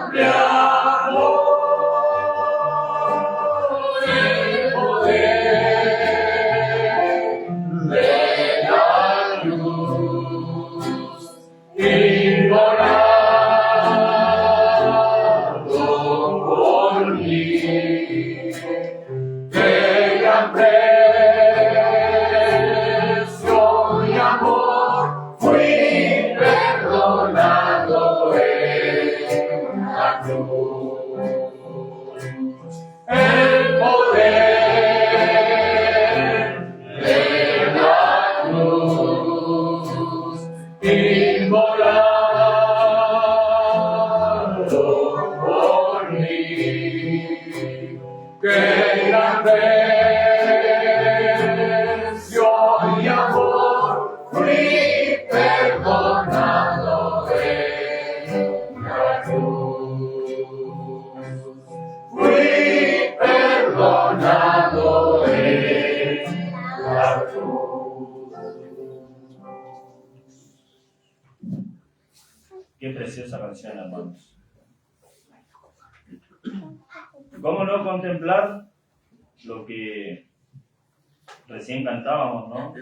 amplio amor, el poder de la luz, inmolado por mí, de gran precio y amor, fui perdonado en la cruz. El poder de la cruz, inmolado por mí, que gran precio y amor, fui perdonado en la cruz. Fui perdonado en la cruz. Qué preciosa canción, hermanos. ¿Cómo no contemplar lo que recién cantábamos, no?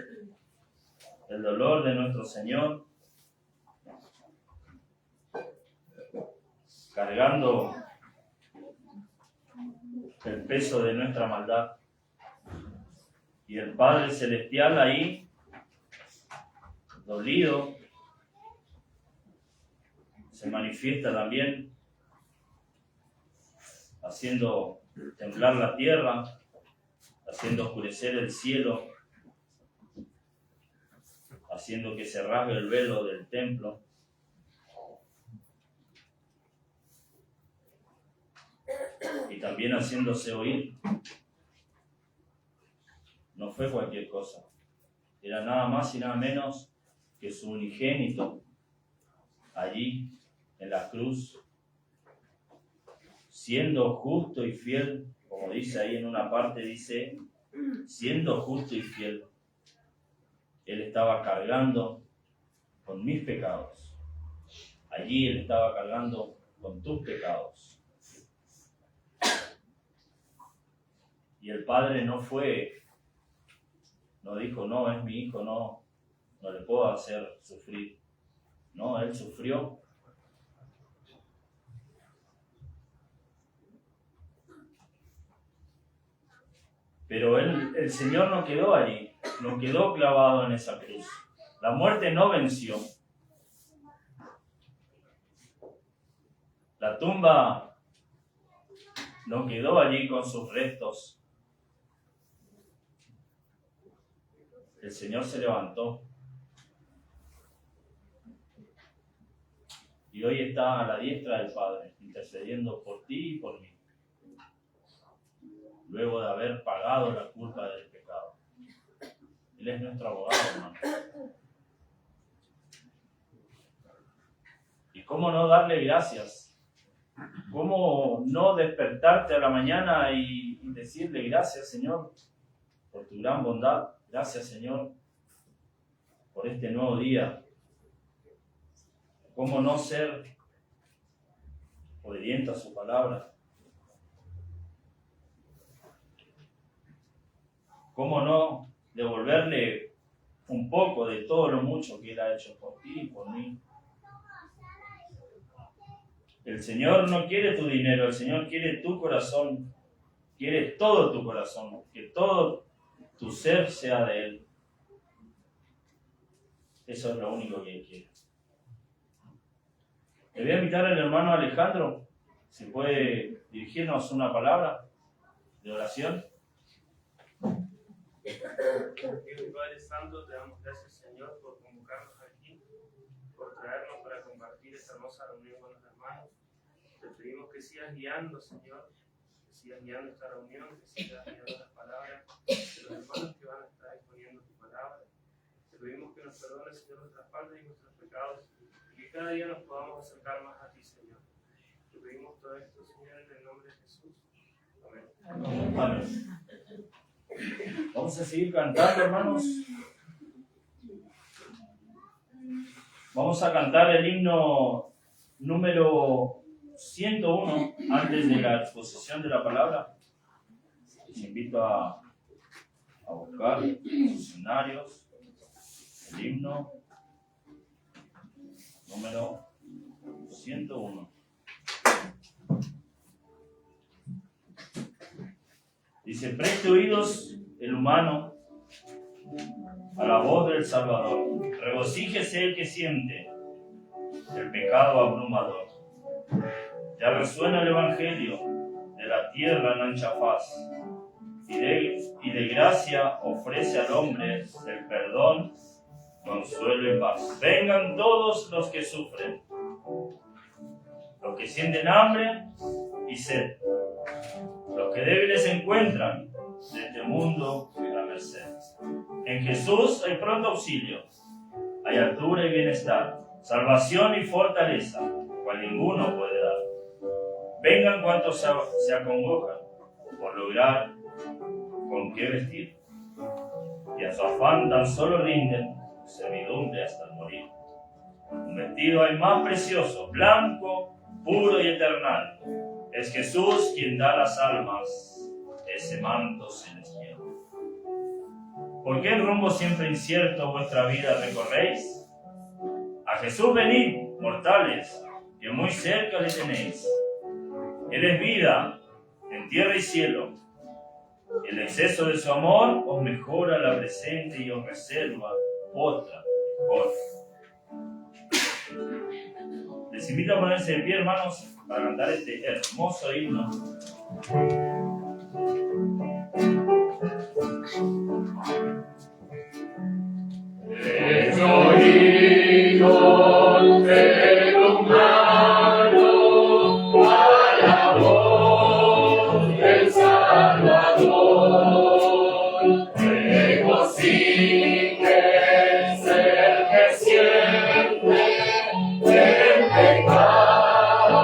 El dolor de nuestro Señor, cargando el peso de nuestra maldad. Y el Padre Celestial ahí, dolido, se manifiesta también, haciendo temblar la tierra, haciendo oscurecer el cielo, haciendo que se rasgue el velo del templo. Y también haciéndose oír. No fue cualquier cosa. Era nada más y nada menos que su unigénito allí en la cruz, siendo justo y fiel, como dice ahí en una parte, dice, siendo justo y fiel, Él estaba cargando con mis pecados. Allí Él estaba cargando con tus pecados. Y el Padre no dijo, no, es mi hijo, no le puedo hacer sufrir. No, Él sufrió. Pero el Señor no quedó allí, no quedó clavado en esa cruz. La muerte no venció. La tumba no quedó allí con sus restos. El Señor se levantó. Y hoy está a la diestra del Padre, intercediendo por ti y por mí, luego de haber pagado la culpa del pecado. Él es nuestro abogado, hermano. ¿Y cómo no darle gracias? ¿Cómo no despertarte a la mañana y decirle gracias, Señor, por tu gran bondad? Gracias, Señor, por este nuevo día. ¿Cómo no ser obediente a su palabra? ¿Cómo no devolverle un poco de todo lo mucho que Él ha hecho por ti y por mí? El Señor no quiere tu dinero, el Señor quiere tu corazón, quiere todo tu corazón, que todo tu ser sea de Él. Eso es lo único que Él quiere. Le voy a invitar al hermano Alejandro, si puede dirigirnos una palabra de oración. Dios Padre Santo, te damos gracias, Señor, por convocarnos aquí, por traernos para compartir esta hermosa reunión con los hermanos. Te pedimos que sigas guiando, Señor, que sigas guiando esta reunión, que sigas guiando las palabras de los hermanos que van a estar exponiendo tu palabra. Te pedimos que nos perdones, Señor, nuestras faltas y nuestros pecados, y que cada día nos podamos acercar más a ti, Señor. Te pedimos todo esto, Señor, en el nombre de Jesús. Amén. Amén. Vamos a seguir cantando, hermanos. Vamos a cantar el himno número 101, antes de la exposición de la palabra, les invito a buscar los escenarios, el himno número 101. Dice: preste oídos el humano a la voz del Salvador, regocíjese el que siente el pecado abrumador. Ya resuena el Evangelio de la tierra en ancha faz, y de gracia ofrece al hombre el perdón, consuelo y paz. Vengan todos los que sufren, los que sienten hambre y sed, los que débiles se encuentran de este mundo a merced. En Jesús hay pronto auxilio, hay altura y bienestar, salvación y fortaleza, cual ninguno puede dar. Vengan cuantos se acongojan por lograr con qué vestir, y a su afán tan solo rinden servidumbre hasta el morir. Un vestido hay más precioso, blanco, puro y eternal. Es Jesús quien da a las almas ese manto celestial. ¿Por qué en rumbo siempre incierto vuestra vida recorréis? A Jesús venid, mortales, que muy cerca le tenéis. Él es vida en tierra y cielo. El exceso de su amor os mejora la presente y os reserva otra mejor. Les invito a ponerse de pie, hermanos, para cantar este hermoso himno. He oído del humano a la voz del Salvador. Regocíjese el que siente el pecado abrumador.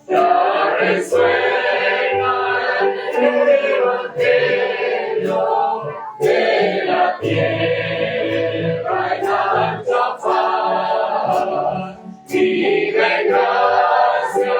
Ya resuena el Evangelio de la tierra en ancha faz, y de gracia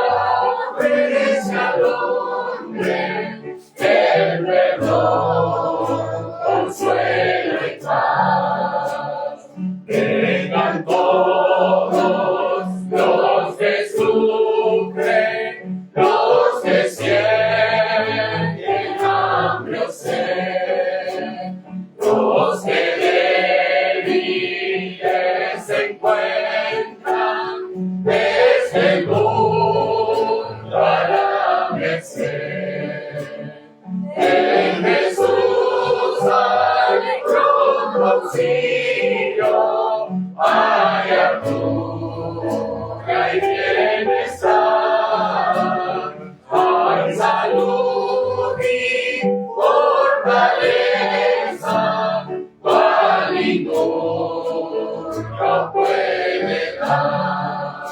ofrece al hombre el perdón, consuelo y paz. Vengan todos los que sufren, los que sienten hambre o sed, los que débiles se encuentran desde el mundo a la merced. En Jesús hay pronto auxilio, hay altura y bienestar, hay salud y fortaleza, cual ninguno puede dar.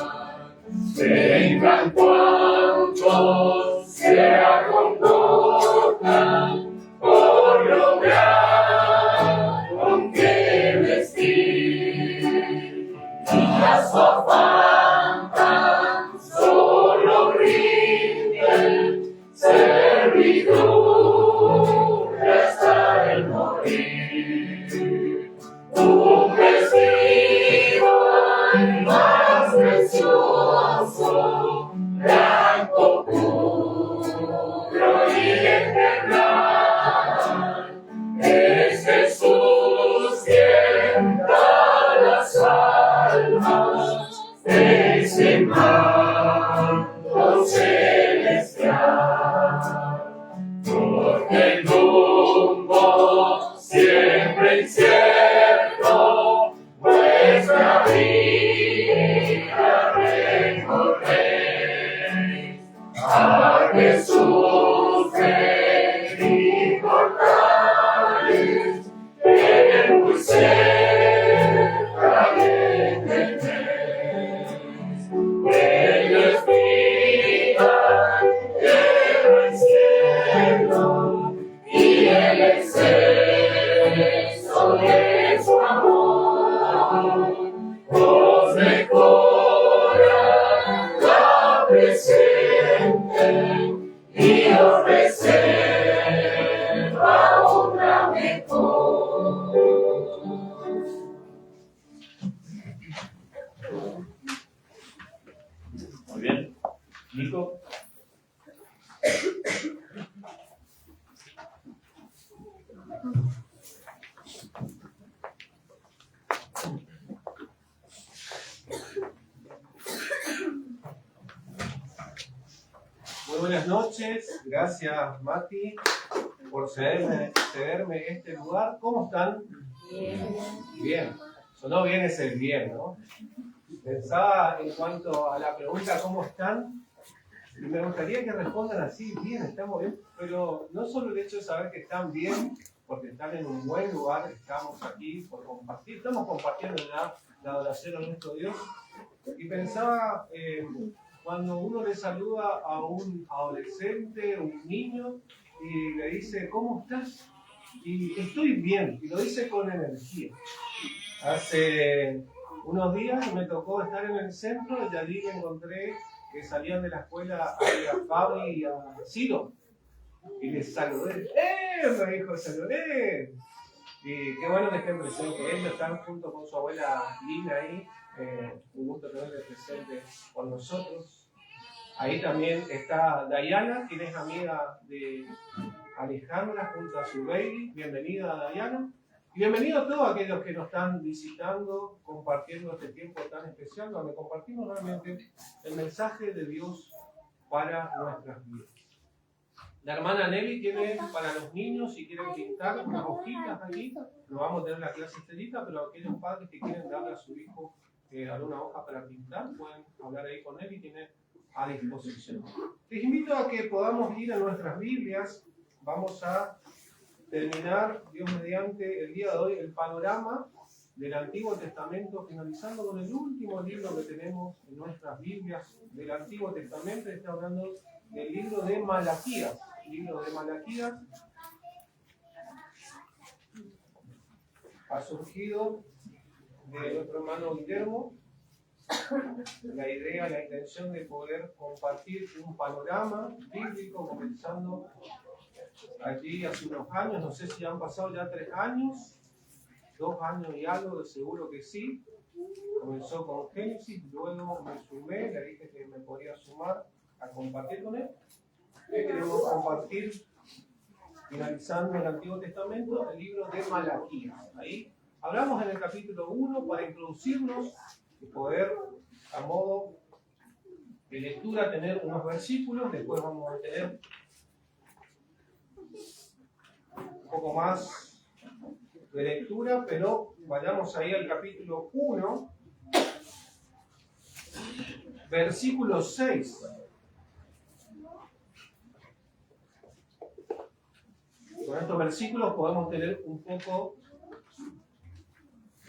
Vengan cuantos se acongojan por lograr con qué vestir, y a su afán tan solo rinden servidumbre hasta el morir. Un vestido más precioso, blanco, puro y eternal. Es Jesús quien da las almas ese manto celestial. Porque el rumbo siempre incierto vuestra vida recorréis. A Jesús venid mortales, que muy cerca le tenéis. Nico. Muy buenas noches, gracias Mati por cederme este lugar. ¿Cómo están? Bien. Sonó bien ese bien, ¿no? Pensaba en cuanto a la pregunta ¿cómo están? Y me gustaría que respondan así, bien, estamos bien, pero no solo el hecho de saber que están bien, porque están en un buen lugar, estamos aquí por compartir, estamos compartiendo la adoración a nuestro Dios, y pensaba cuando uno le saluda a un adolescente, un niño, y le dice, ¿cómo estás? Y estoy bien, y lo dice con energía. Hace unos días me tocó estar en el centro y allí me encontré que salían de la escuela a Fabi y a Ciro. Y les saludé. Me dijo, saludé. Y qué bueno que estén presentes. Ellos están junto con su abuela Lina ahí. Un gusto tenerles presente con nosotros. Ahí también está Dayana, quien es amiga de Alejandra junto a su baby. Bienvenida, Dayana. Y bienvenido a todos aquellos que nos están visitando, compartiendo este tiempo tan especial, donde compartimos realmente el mensaje de Dios para nuestras vidas. La hermana Nelly tiene para los niños, si quieren pintar, unas hojitas allí. No vamos a tener la clase estelita, pero aquellos padres que quieren darle a su hijo alguna hoja para pintar, pueden hablar ahí con él y tiene a disposición. Les invito a que podamos ir a nuestras Biblias. Vamos a terminar, Dios mediante, el día de hoy, el panorama del Antiguo Testamento, finalizando con el último libro que tenemos en nuestras Biblias del Antiguo Testamento. Está hablando del libro de Malaquías. El libro de Malaquías ha surgido de nuestro hermano Guillermo la idea, la intención de poder compartir un panorama bíblico, comenzando allí hace unos años, no sé si han pasado ya 3 años, 2 años y algo, de seguro que sí. Comenzó con Génesis, luego me sumé, le dije que me podía sumar a compartir con él. Queremos compartir, finalizando el Antiguo Testamento, el libro de Malaquías. Ahí hablamos en el capítulo 1 para introducirnos y poder, a modo de lectura, tener unos versículos. Después vamos a tener un poco más de lectura, pero vayamos ahí al capítulo 1, versículo 6. Con estos versículos podemos tener un poco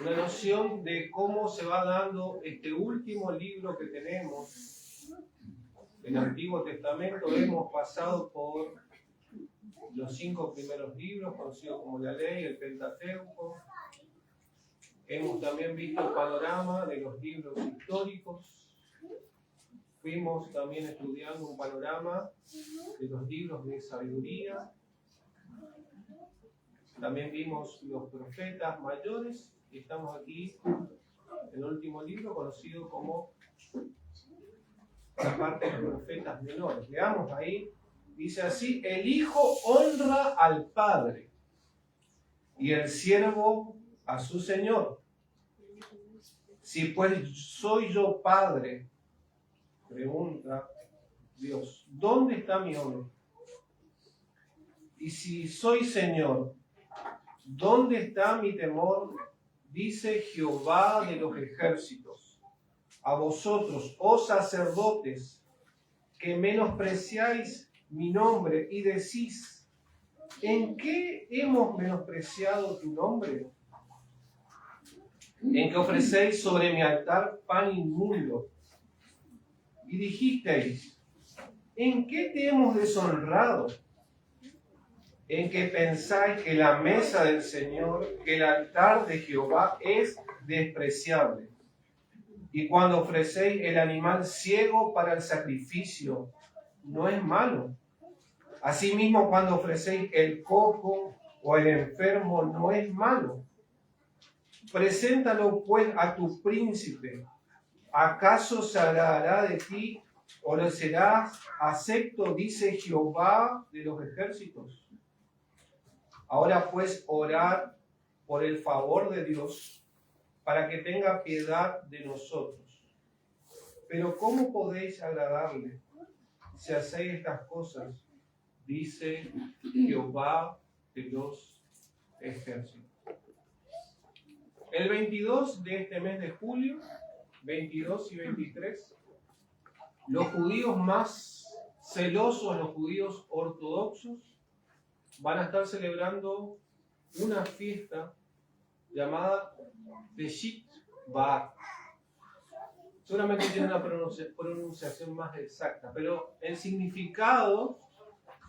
una noción de cómo se va dando este último libro que tenemos, el Antiguo Testamento. Hemos pasado por los 5 primeros libros, conocidos como la Ley, el Pentateuco. Hemos también visto el panorama de los libros históricos. Fuimos también estudiando un panorama de los libros de sabiduría. También vimos los profetas mayores. Y estamos aquí en el último libro, conocido como la parte de los profetas menores. Leamos ahí. Dice así: el hijo honra al padre y el siervo a su señor. Si pues soy yo padre, pregunta Dios, ¿dónde está mi honra? Y si soy señor, ¿dónde está mi temor? Dice Jehová de los ejércitos. A vosotros, oh sacerdotes, que menospreciáis mi nombre y decís, ¿en qué hemos menospreciado tu nombre? En que ofrecéis sobre mi altar pan inmundo. Y dijisteis, ¿en qué te hemos deshonrado? En que pensáis que la mesa del Señor, que el altar de Jehová es despreciable. Y cuando ofrecéis el animal ciego para el sacrificio, no es malo. Asimismo, cuando ofrecéis el cojo o el enfermo, no es malo. Preséntalo pues a tu príncipe. ¿Acaso se agradará de ti ¿O le serás acepto, dice Jehová de los ejércitos? Ahora pues orad por el favor de Dios, para que tenga piedad de nosotros. Pero ¿cómo podéis agradarle si hacéis estas cosas? Dice Jehová de los ejércitos. El 22 de este mes de julio, 22 y 23, los judíos más celosos, los judíos ortodoxos, van a estar celebrando una fiesta llamada Beshit Ba'at. Seguramente tiene una pronunciación más exacta, pero el significado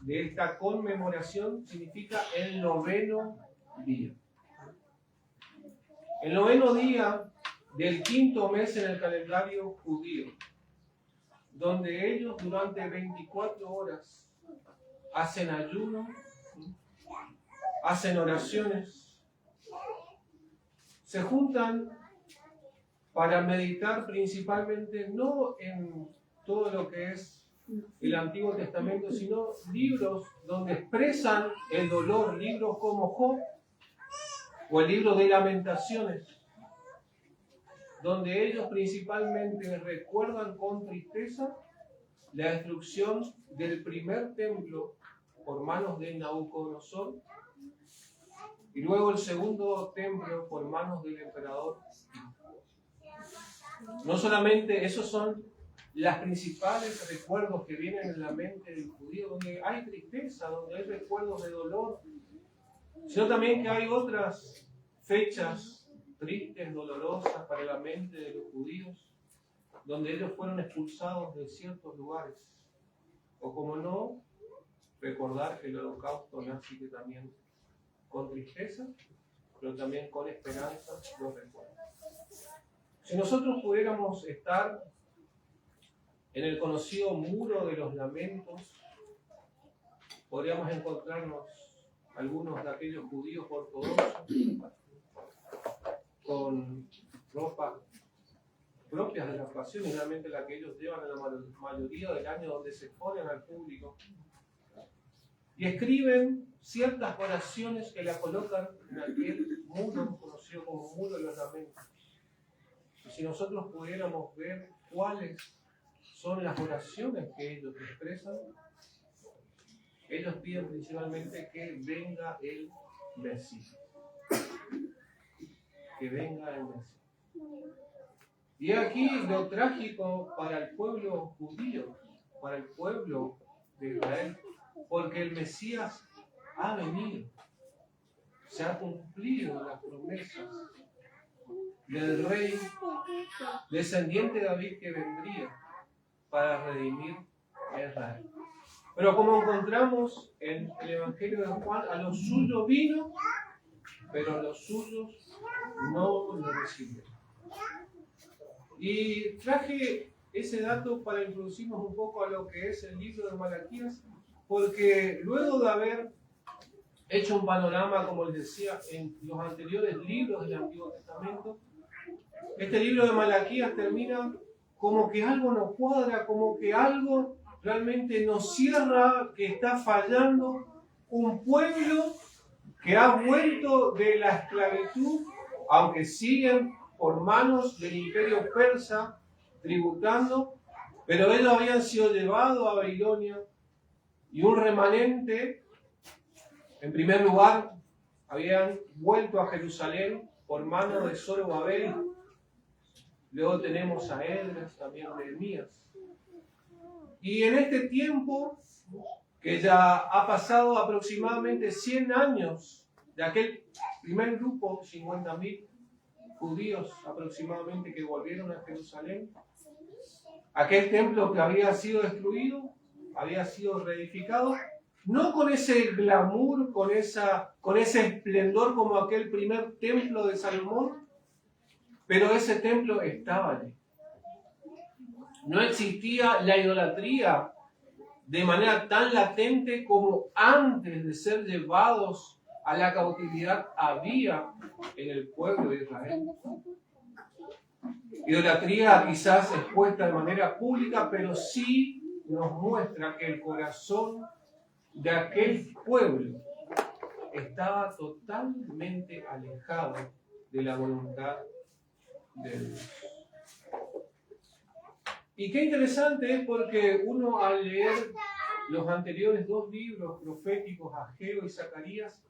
de esta conmemoración significa el noveno día. El noveno día del quinto mes en el calendario judío, donde ellos durante 24 horas hacen ayuno, hacen oraciones, se juntan para meditar principalmente no en todo lo que es el Antiguo Testamento, sino libros donde expresan el dolor, libros como Job o el libro de Lamentaciones, donde ellos principalmente recuerdan con tristeza la destrucción del primer templo por manos de Nabucodonosor y luego el segundo templo por manos del emperador. No solamente esos son los principales recuerdos que vienen en la mente del judío, donde hay tristeza, donde hay recuerdos de dolor, sino también que hay otras fechas tristes, dolorosas para la mente de los judíos, donde ellos fueron expulsados de ciertos lugares. O como no, recordar que el holocausto nace que también con tristeza, pero también con esperanza lo recuerda. Si nosotros pudiéramos estar en el conocido muro de los lamentos, podríamos encontrarnos algunos de aquellos judíos ortodoxos con ropa propias de la ocasión, y realmente la que ellos llevan en la mayoría del año, donde se exponen al público, y escriben ciertas oraciones que la colocan en aquel muro conocido como muro de los lamentos. Y si nosotros pudiéramos ver cuáles son las oraciones que ellos expresan, ellos piden principalmente que venga el Mesías. Que venga el Mesías. Y aquí lo trágico para el pueblo judío, para el pueblo de Israel, porque el Mesías ha venido, se ha cumplido las promesas del rey descendiente de David que vendría para redimir a Israel. Pero como encontramos en el Evangelio de Juan, a los suyos vino, pero los suyos no lo recibieron. Y traje ese dato para introducirnos un poco a lo que es el libro de Malaquías, porque luego de haber hecho un panorama, como les decía, en los anteriores libros del Antiguo Testamento, este libro de Malaquías termina como que algo no cuadra, como que algo realmente nos cierra, que está fallando. Un pueblo que ha vuelto de la esclavitud, aunque siguen por manos del imperio persa tributando, pero ellos habían sido llevados a Babilonia, y un remanente, en primer lugar, habían vuelto a Jerusalén por mano de Zorobabel. Luego tenemos a Esdras, también Nehemías. Y en este tiempo, que ya ha pasado aproximadamente 100 años de aquel primer grupo, 50.000 judíos aproximadamente que volvieron a Jerusalén, aquel templo que había sido destruido, había sido reedificado, no con ese glamour, con ese esplendor como aquel primer templo de Salomón, pero ese templo estaba allí. No existía la idolatría de manera tan latente como antes de ser llevados a la cautividad había en el pueblo de Israel. idolatría quizás expuesta de manera pública, pero sí nos muestra que el corazón de aquel pueblo estaba totalmente alejado de la voluntad de Dios. Y qué interesante es porque uno al leer los anteriores dos libros proféticos, Ageo y Zacarías,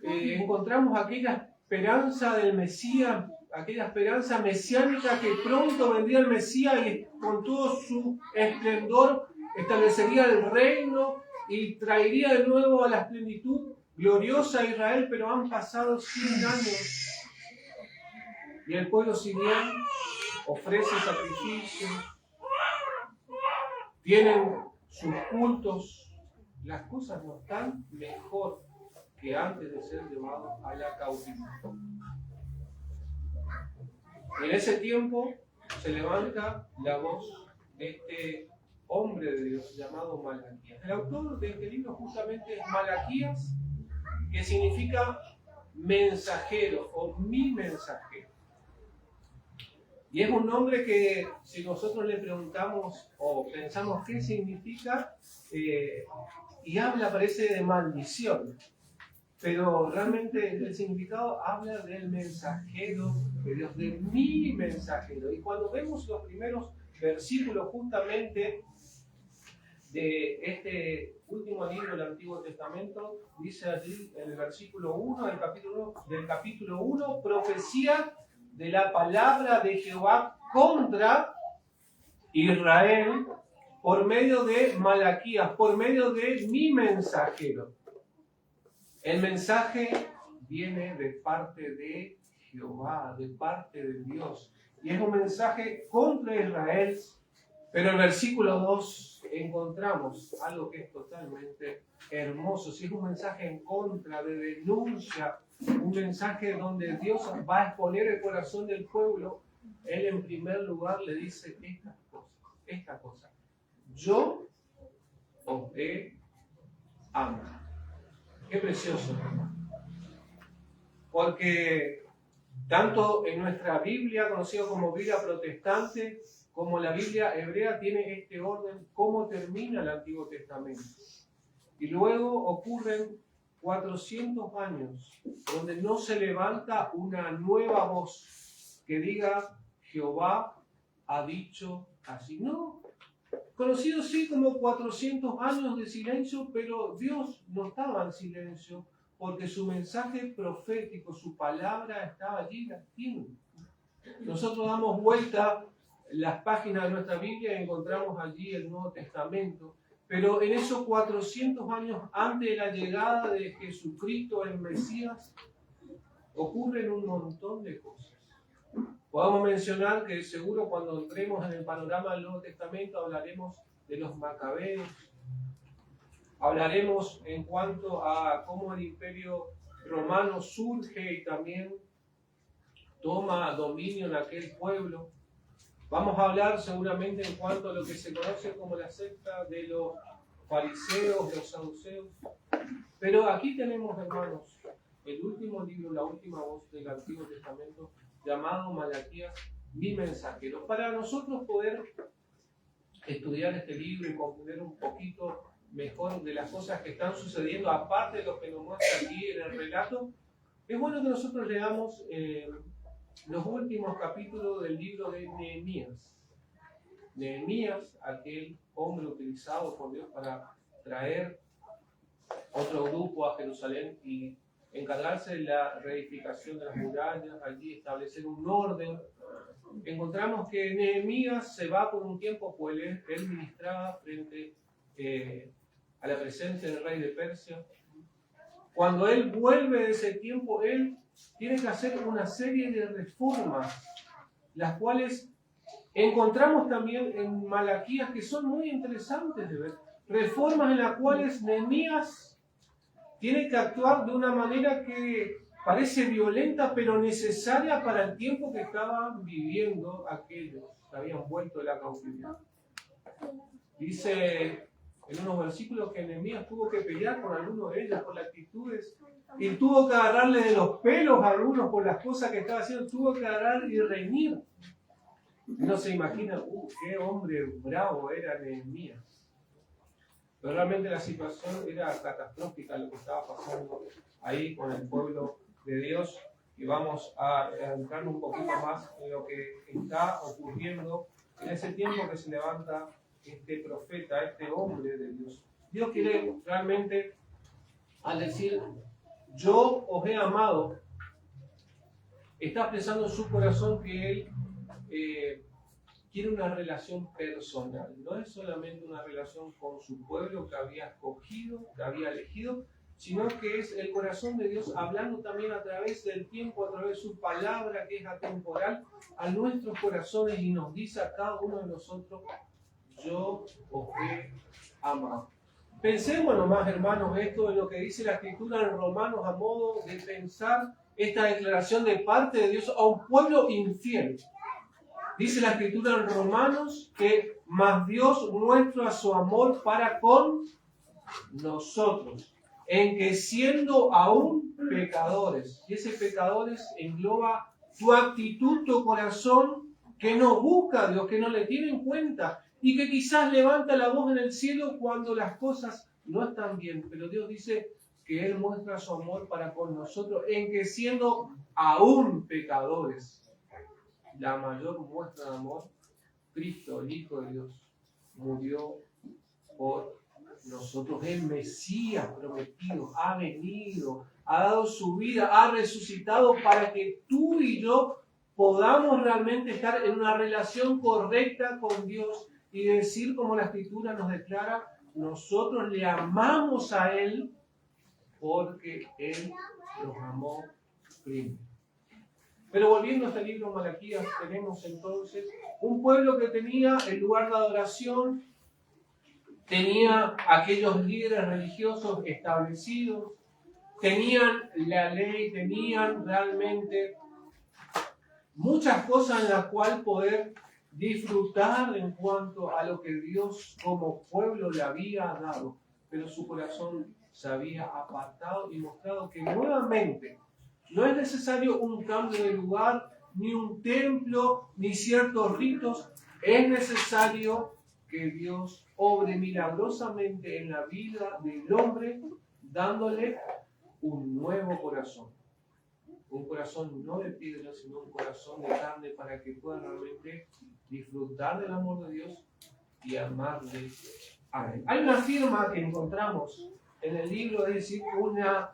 encontramos aquella esperanza del Mesías, aquella esperanza mesiánica que pronto vendría el Mesías y con todo su esplendor establecería el reino y traería de nuevo a la plenitud gloriosa a Israel, pero han pasado 100 años y el pueblo, si bien ofrece sacrificios, tienen sus cultos, las cosas no están mejor que antes de ser llevados a la cautividad. En ese tiempo se levanta la voz de este hombre de Dios llamado Malaquías. El autor de este libro justamente es Malaquías, que significa mensajero o mi mensajero. Y es un nombre que si nosotros le preguntamos o pensamos qué significa, y habla, parece, de maldición. Pero realmente el significado habla del mensajero de Dios, de mi mensajero. Y cuando vemos los primeros versículos justamente de este último libro del Antiguo Testamento, dice allí en el versículo 1 del capítulo 1, profecía de la palabra de Jehová contra Israel por medio de Malaquías, por medio de mi mensajero. El mensaje viene de parte de Jehová, de parte de Dios. Y es un mensaje contra Israel, pero en el versículo 2 encontramos algo que es totalmente hermoso. Si es un mensaje en contra, de denuncia, un mensaje donde Dios va a exponer el corazón del pueblo, Él en primer lugar le dice esta cosa. Yo os he amado. Qué precioso, hermano. Porque tanto en nuestra Biblia, conocida como Biblia protestante, como la Biblia hebrea, tiene este orden, cómo termina el Antiguo Testamento. Y luego ocurren 400 años donde no se levanta una nueva voz que diga Jehová ha dicho así. No, conocido sí como 400 años de silencio, pero Dios no estaba en silencio porque su mensaje profético, su palabra estaba allí latino. Nosotros damos vuelta las páginas de nuestra Biblia y encontramos allí el Nuevo Testamento. Pero en esos 400 años antes de la llegada de Jesucristo, el Mesías, ocurren un montón de cosas. Podemos mencionar que seguro cuando entremos en el panorama del Nuevo Testamento hablaremos de los macabeos, hablaremos en cuanto a cómo el Imperio Romano surge y también toma dominio en aquel pueblo. Vamos a hablar seguramente en cuanto a lo que se conoce como la secta de los fariseos, los saduceos. Pero aquí tenemos, hermanos, el último libro, la última voz del Antiguo Testamento, llamado Malaquías, mi mensajero. Para nosotros poder estudiar este libro y comprender un poquito mejor de las cosas que están sucediendo, aparte de lo que nos muestra aquí en el relato, es bueno que nosotros leamos los últimos capítulos del libro de Nehemías. Nehemías, aquel hombre utilizado por Dios para traer otro grupo a Jerusalén y encargarse de la reedificación de las murallas, allí establecer un orden. Encontramos que Nehemías se va por un tiempo, pues él ministraba frente a la presencia del rey de Persia. Cuando él vuelve de ese tiempo, él tiene que hacer una serie de reformas, las cuales encontramos también en Malaquías, que son muy interesantes de ver. Reformas en las cuales Nehemías tiene que actuar de una manera que parece violenta, pero necesaria para el tiempo que estaban viviendo aquellos que habían vuelto de la cautividad. Dice en unos versículos que Nehemías tuvo que pelear con algunos de ellos por las actitudes, y tuvo que agarrarle de los pelos a algunos por las cosas que estaba haciendo, tuvo que agarrar y reñir. Uno se imagina, qué hombre bravo era Nehemías. Pero realmente la situación era catastrófica lo que estaba pasando ahí con el pueblo de Dios. Y vamos a entrar un poquito más en lo que está ocurriendo en ese tiempo que se levanta este profeta, este hombre de Dios. Dios quiere realmente, al decir, yo os he amado, está expresando en su corazón que Él quiere una relación personal. No es solamente una relación con su pueblo que había escogido, que había elegido, sino que es el corazón de Dios hablando también a través del tiempo, a través de su palabra que es atemporal, a nuestros corazones y nos dice a cada uno de nosotros, yo os he amado. Pensemos nomás, hermanos, esto en lo que dice la Escritura en Romanos a modo de pensar esta declaración de parte de Dios a un pueblo infiel. Dice la Escritura en Romanos que más Dios muestra su amor para con nosotros, en que siendo aún pecadores, y ese pecadores engloba tu actitud, tu corazón, que no busca a Dios, que no le tiene en cuenta, y que quizás levanta la voz en el cielo cuando las cosas no están bien, pero Dios dice que Él muestra su amor para con nosotros, en que siendo aún pecadores, la mayor muestra de amor, Cristo, el Hijo de Dios, murió por nosotros. El Mesías prometido ha venido, ha dado su vida, ha resucitado para que tú y yo podamos realmente estar en una relación correcta con Dios y decir, como la Escritura nos declara, nosotros le amamos a Él porque Él nos amó primero. Pero volviendo a este libro Malaquías, tenemos entonces un pueblo que tenía el lugar de adoración, tenía aquellos líderes religiosos establecidos, tenían la ley, tenían realmente muchas cosas en las cuales poder disfrutar en cuanto a lo que Dios como pueblo le había dado, pero su corazón se había apartado y mostrado que nuevamente no es necesario un cambio de lugar, ni un templo, ni ciertos ritos. Es necesario que Dios obre milagrosamente en la vida del hombre, dándole un nuevo corazón. Un corazón no de piedra, sino un corazón de carne para que pueda realmente disfrutar del amor de Dios y amarle a Él. Hay una firma que encontramos en el libro, es decir, una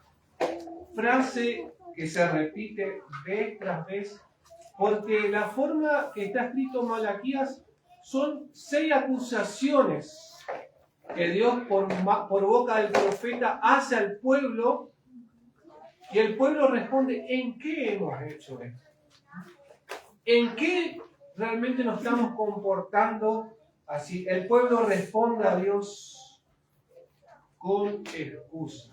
frase que se repite vez tras vez, porque la forma que está escrito Malaquías son 6 acusaciones que Dios por boca del profeta hace al pueblo, y el pueblo responde, ¿en qué hemos hecho esto? ¿En qué realmente nos estamos comportando así? El pueblo responde a Dios con excusas,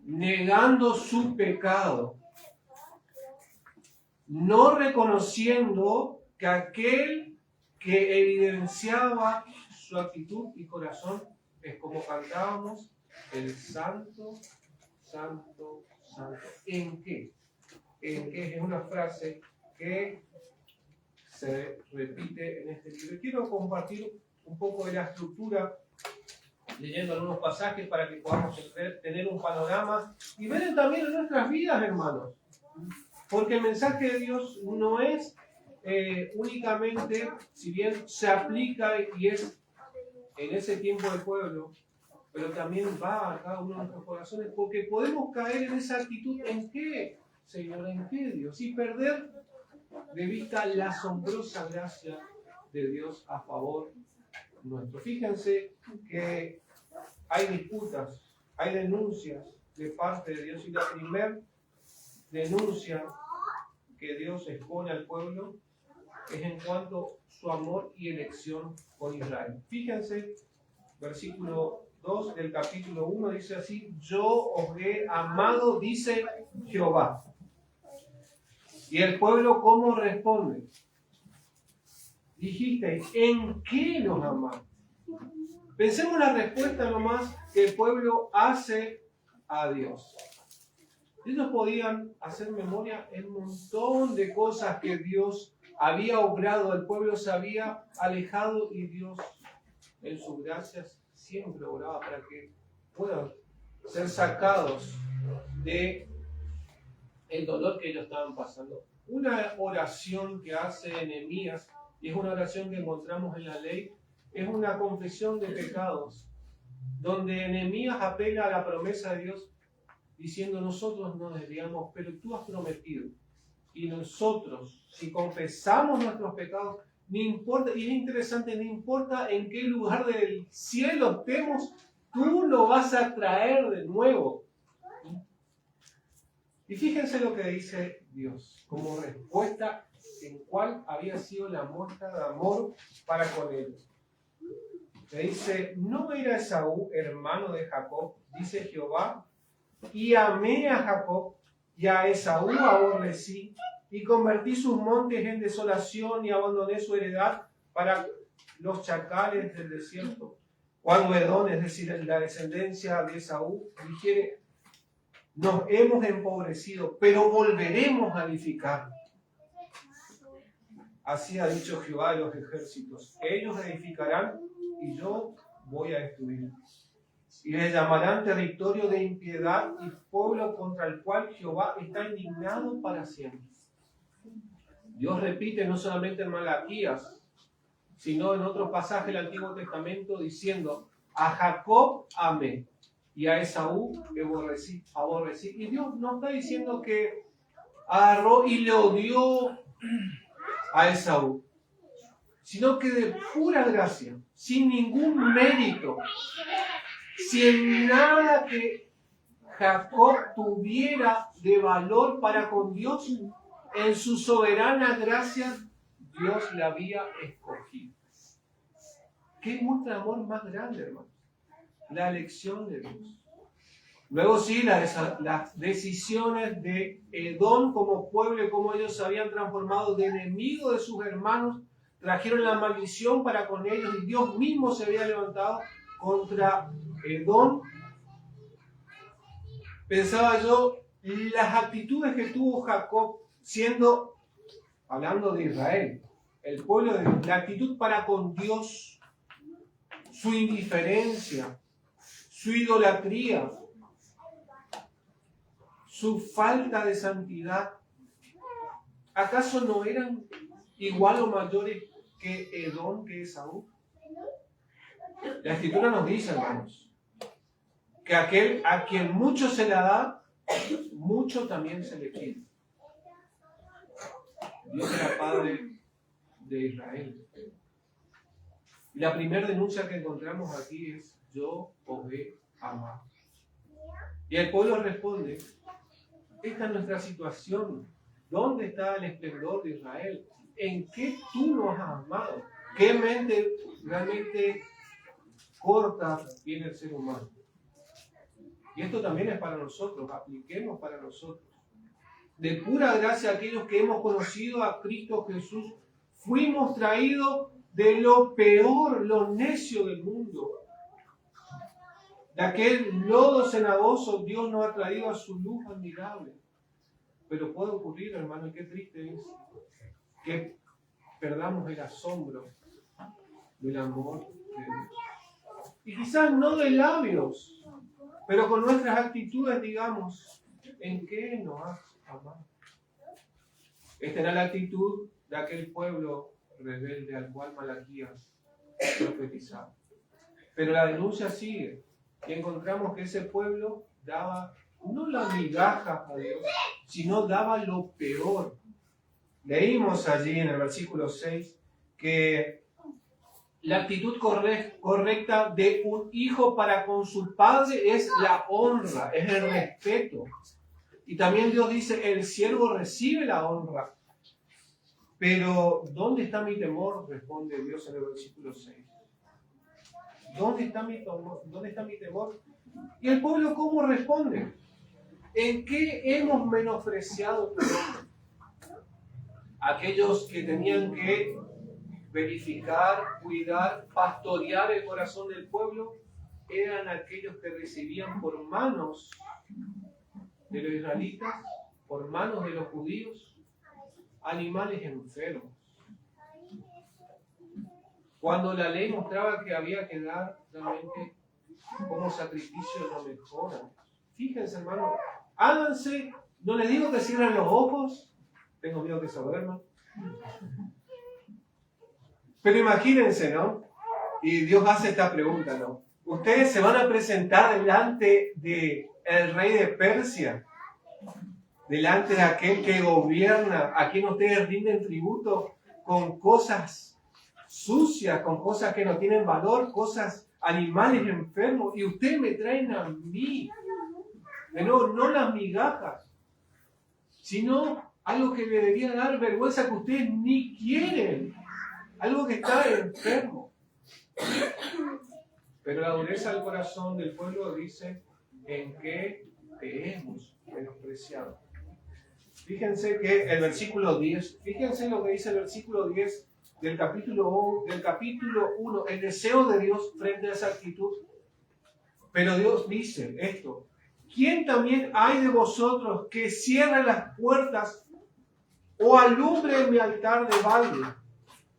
negando su pecado, no reconociendo que aquel que evidenciaba su actitud y corazón es como cantábamos, el santo, santo, santo. ¿En qué? ¿En qué? Es una frase que se repite en este libro. Quiero compartir un poco de la estructura leyendo algunos pasajes para que podamos tener un panorama y ver también en nuestras vidas, hermanos. Porque el mensaje de Dios no es únicamente, si bien se aplica y es en ese tiempo del pueblo, pero también va a cada uno de nuestros corazones, porque podemos caer en esa actitud. ¿En qué, Señor? ¿En qué, Dios? Y perder de vista la asombrosa gracia de Dios a favor nuestro. Fíjense que hay disputas, hay denuncias de parte de Dios, y la primera denuncia que Dios expone al pueblo es en cuanto a su amor y elección con Israel. Fíjense, versículo 2 del capítulo 1 dice así: yo os he amado, dice Jehová. Y el pueblo, ¿cómo responde? Dijisteis, ¿en qué nos amamos? Pensemos la respuesta nomás que el pueblo hace a Dios. Ellos podían hacer memoria en un montón de cosas que Dios había obrado, el pueblo se había alejado y Dios en sus gracias siempre obraba para que puedan ser sacados de el dolor que ellos estaban pasando. Una oración que hace Nehemías, y es una oración que encontramos en la ley, es una confesión de pecados, donde Nehemías apela a la promesa de Dios diciendo: nosotros no desviamos, pero tú has prometido. Y nosotros, si confesamos nuestros pecados, no importa, y es interesante, no importa en qué lugar del cielo estemos, tú lo vas a traer de nuevo. Y fíjense lo que dice Dios como respuesta en cuál había sido la muestra de amor para con ellos. Le dice: no era Esaú hermano de Jacob, dice Jehová, y amé a Jacob, y a Esaú aborrecí, y convertí sus montes en desolación, y abandoné su heredad para los chacales del desierto. Cuando Edom, es decir, la descendencia de Esaú, dijere: nos hemos empobrecido, pero volveremos a edificar. Así ha dicho Jehová de los ejércitos: ellos edificarán y yo voy a destruir. Y le llamarán territorio de impiedad y pueblo contra el cual Jehová está indignado para siempre. Dios repite no solamente en Malaquías, sino en otros pasajes del Antiguo Testamento diciendo: a Jacob amé y a Esaú aborrecí. Y Dios no está diciendo que agarró y le odió a Esaú, sino que de pura gracia, sin ningún mérito, sin nada que Jacob tuviera de valor para con Dios, en su soberana gracia, Dios le había escogido. ¿Qué muestra de amor más grande, hermanos? La elección de Dios. Luego sí, las decisiones de Edom como pueblo y cómo ellos se habían transformado de enemigos de sus hermanos, trajeron la maldición para con ellos y Dios mismo se había levantado contra Edom. Pensaba yo, las actitudes que tuvo Jacob hablando de Israel, el pueblo de Dios, la actitud para con Dios, su indiferencia, su idolatría, su falta de santidad, ¿acaso no eran igual o mayores que Edom, que Esaú? La Escritura nos dice, hermanos, que aquel a quien mucho se le da, mucho también se le quita. Dios era padre de Israel. Y la primera denuncia que encontramos aquí es: yo os he amado. Y el pueblo responde: esta es nuestra situación. ¿Dónde está el esplendor de Israel? ¿En qué tú nos has amado? ¿Qué mente realmente corta tiene el ser humano? Y esto también es para nosotros, apliquemos para nosotros. De pura gracia, aquellos que hemos conocido a Cristo Jesús, fuimos traídos de lo peor, lo necio del mundo. De aquel lodo cenagoso, Dios nos ha traído a su luz admirable. Pero puede ocurrir, hermano, y qué triste es, que perdamos el asombro del amor de Dios. Y quizás no de labios, pero con nuestras actitudes digamos: ¿en qué nos has amado? Esta era la actitud de aquel pueblo rebelde al cual Malaquías profetizaba. Pero la denuncia sigue y encontramos que ese pueblo daba no la migaja a Dios, sino daba lo peor. Leímos allí en el versículo 6 que la actitud correcta de un hijo para con su padre es la honra, es el respeto. Y también Dios dice: el siervo recibe la honra. Pero ¿dónde está mi temor?, responde Dios en el versículo 6. ¿Dónde está mi temor? ¿Dónde está mi temor? ¿Y el pueblo cómo responde? ¿En qué hemos menospreciado tu nombre? Aquellos que tenían que verificar, cuidar, pastorear el corazón del pueblo eran aquellos que recibían por manos de los israelitas, por manos de los judíos, animales enfermos, Cuando la ley mostraba que había que dar realmente como sacrificio lo mejor. Fíjense, hermano, háganse, no les digo que cierren los ojos, tengo miedo que se duerman. Pero imagínense, ¿no? Y Dios hace esta pregunta, ¿no? Ustedes se van a presentar delante del rey de Persia, delante de aquel que gobierna, a quien ustedes rinden tributo con cosas sucias, con cosas que no tienen valor, cosas, animales enfermos, y ustedes me traen a mí. De nuevo, no las migajas, sino algo que le debería dar vergüenza que ustedes ni quieren, algo que está enfermo. Pero la dureza del corazón del pueblo dice en que te hemos menospreciado. Fíjense que el versículo 10, fíjense lo que dice el versículo 10 del capítulo 1, el deseo de Dios frente a esa actitud. Pero Dios dice esto: ¿quién también hay de vosotros que cierre las puertas o alumbre mi altar de balde?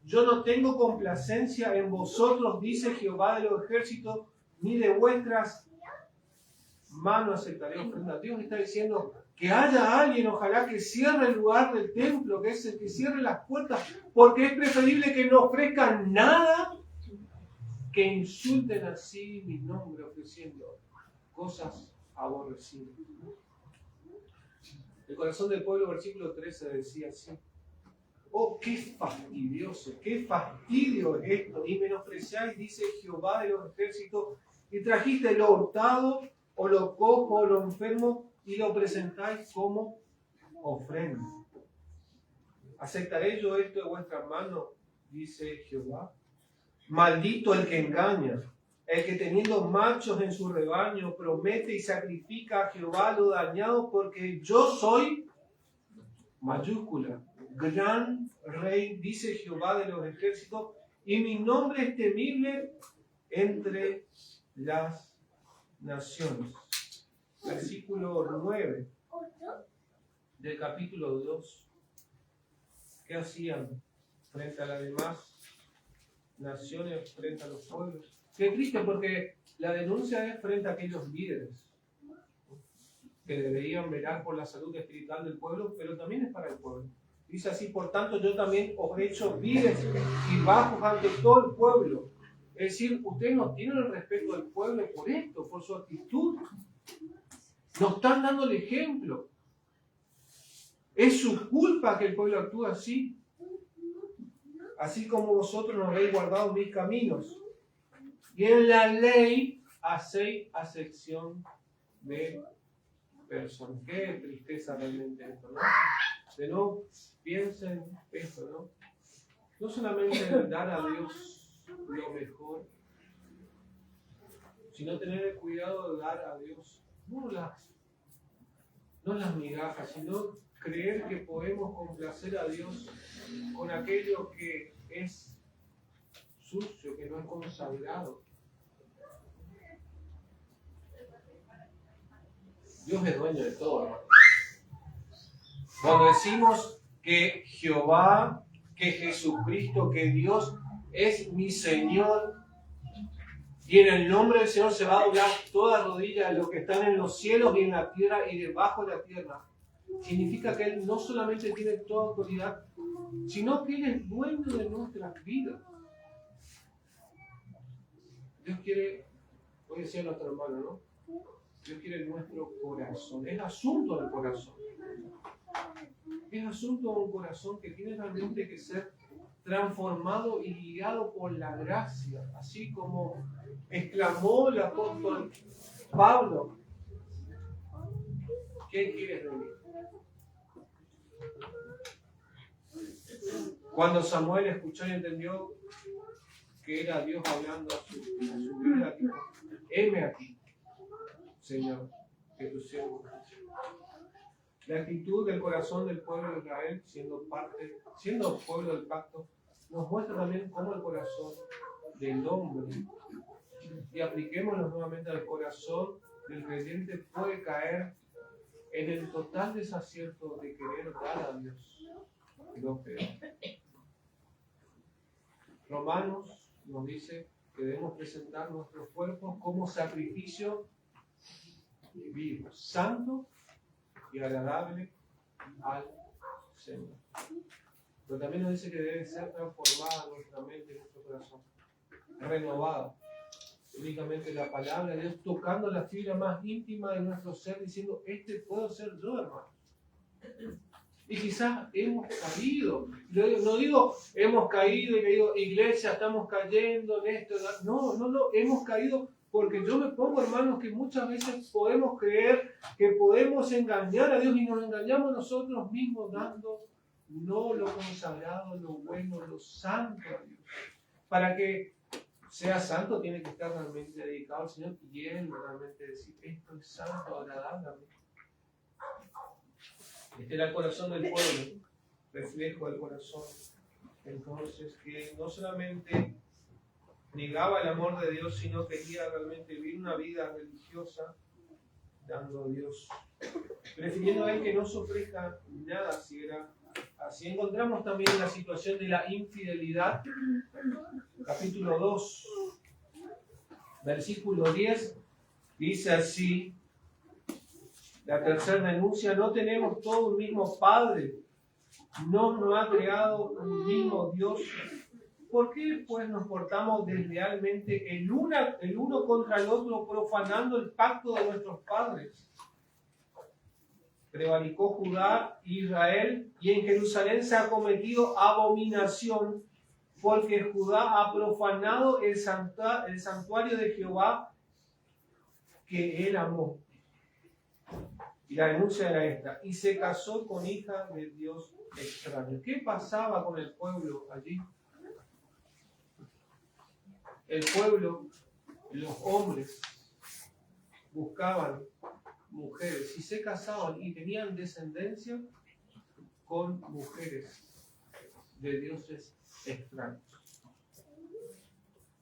Yo no tengo complacencia en vosotros, dice Jehová de los ejércitos, ni de vuestras manos aceptaré ofrenda. Dios está diciendo que haya alguien, ojalá, que cierre el lugar del templo, que es el que cierre las puertas, porque es preferible que no ofrezcan nada que insulten así mi nombre, ofreciendo cosas aborrecidas. El corazón del pueblo, versículo 13, decía así: oh, qué fastidioso, qué fastidio es esto, y menospreciáis, dice Jehová de los ejércitos, y trajiste lo hurtado, o lo cojo, o lo enfermo, y lo presentáis como ofrenda. ¿Aceptaré yo esto de vuestras manos? Dice Jehová. Maldito el que engaña, el que teniendo machos en su rebaño promete y sacrifica a Jehová lo dañado, porque yo soy, mayúscula, gran rey, dice Jehová de los ejércitos, y mi nombre es temible entre las naciones. Versículo 9 del capítulo 2. ¿Qué hacían frente a las demás naciones, frente a los pueblos? Qué triste, porque la denuncia es frente a aquellos líderes que deberían velar por la salud espiritual del pueblo, pero también es para el pueblo. Dice así: por tanto yo también os he hecho viles y bajos ante todo el pueblo. Es decir, ustedes no tienen el respeto del pueblo por esto, por su actitud. No están dando el ejemplo. Es su culpa que el pueblo actúe así. Así como vosotros no habéis guardado mis caminos. Y en la ley hacéis acepción de personas. Qué tristeza realmente esto, ¿no? De no piensen esto, ¿no? No solamente dar a Dios lo mejor, sino tener el cuidado de dar a Dios no las migajas, sino creer que podemos complacer a Dios con aquello que es sucio, que no es consagrado. Dios es dueño de todo, hermano. Cuando decimos que Jehová, que Jesucristo, que Dios es mi Señor, y en el nombre del Señor se va a doblar toda rodilla de los que están en los cielos y en la tierra y debajo de la tierra, significa que Él no solamente tiene toda autoridad, sino que Él es dueño de nuestras vidas. Dios quiere, hoy decía nuestro hermano, ¿no? Dios quiere nuestro corazón. Es asunto del corazón. Es asunto de un corazón que tiene realmente que ser transformado y guiado por la gracia, así como exclamó el apóstol Pablo: ¿qué quieres de mí? Cuando Samuel escuchó y entendió que era Dios hablando a su vida, dijo: heme aquí, Señor, que tu siervo. La actitud del corazón del pueblo de Israel, siendo pueblo del pacto, nos muestra también cómo el corazón del hombre, y apliquémoslo nuevamente al corazón del creyente, puede caer en el total desacierto de querer dar a Dios lo peor. Romanos nos dice que debemos presentar nuestros cuerpos como sacrificio vivo, santo y agradable al Señor. Pero también nos dice que debe ser transformada nuestra mente y nuestro corazón, renovada. Únicamente la palabra de Dios tocando la fibra más íntima de nuestro ser, diciendo, este puedo ser yo, hermano. Y quizás hemos caído. No digo hemos caído y que digo, iglesia, estamos cayendo en esto. No, hemos caído porque yo me pongo, hermanos, que muchas veces podemos creer que podemos engañar a Dios y nos engañamos nosotros mismos dando no lo consagrado, lo bueno, lo santo a Dios. Para que sea santo tiene que estar realmente dedicado al Señor y Él realmente decir, esto es santo, agradable a mí. Este era el corazón del pueblo, reflejo del corazón. Entonces, que no solamente negaba el amor de Dios, sino quería realmente vivir una vida religiosa, dando a Dios, prefiriendo a Él que no sufriera nada si era así. Encontramos también la situación de la infidelidad, capítulo 2, versículo 10, dice así, la tercera denuncia, no tenemos todo un mismo Padre, no nos ha creado un mismo Dios. ¿Por qué pues nos portamos deslealmente el uno contra el otro, profanando el pacto de nuestros padres? Prevaricó Judá e Israel, y en Jerusalén se ha cometido abominación, porque Judá ha profanado el santuario de Jehová que él amó. Y la denuncia era esta, y se casó con hija de Dios extraño. ¿Qué pasaba con el pueblo allí? El pueblo, los hombres, buscaban mujeres y se casaban y tenían descendencia con mujeres de dioses extraños.